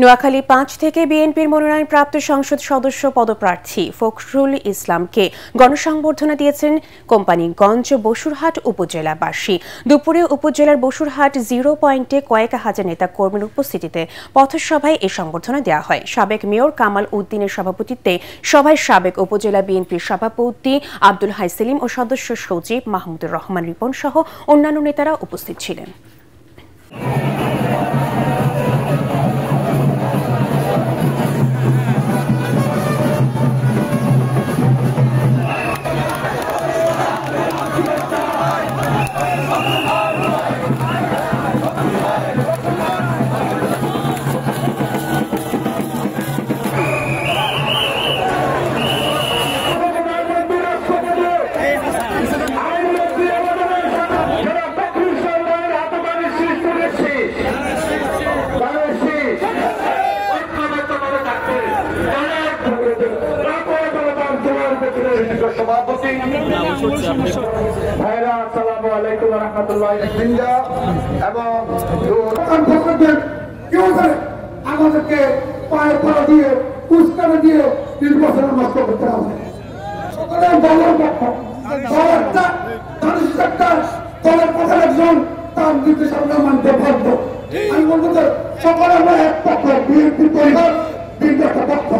নোয়াখালী ৫ থেকে বিএনপির মনোনয়নপ্রাপ্ত সংসদ সদস্য পদপ্রার্থী ফখরুল ইসলামকে গণসংবর্ধনা দিয়েছেন কোম্পানীগঞ্জ বসুরহাট উপজেলাবাসী। দুপুরে উপজেলার বসুরহাট 0 পয়েন্টে কয়েক হাজার নেতাকর্মীর উপস্থিতিতে পথসভায় এ সংবর্ধনা দেওয়া হয়। সাবেক মেয়র কামাল উদ্দিনের সভাপতিত্বে সভায় সাবেক উপজেলা বিএনপির সভাপতি আব্দুল হাই সেলিম ও সদস্য সচিব মাহমুদুর রহমান রিপন সহ অন্যান্য নেতারা উপস্থিত ছিলেন। সভাপতি ভাইরা আসসালামু আলাইকুম ওয়া রাহমাতুল্লাহি এবং কেউ আমাদেরকে পায়ে পড়া দিয়ে উস্কানি দিয়ে নির্বাচন নষ্ট করতে হবে। সকলের দলের পক্ষ দলের প্রধান একজন তার নির্দেশনা মানতে বাধ্য। আমি বলবো যে সকলে আমরা এক পক্ষ, বিএনপি পরিবার, বিএনপি একটা পক্ষ।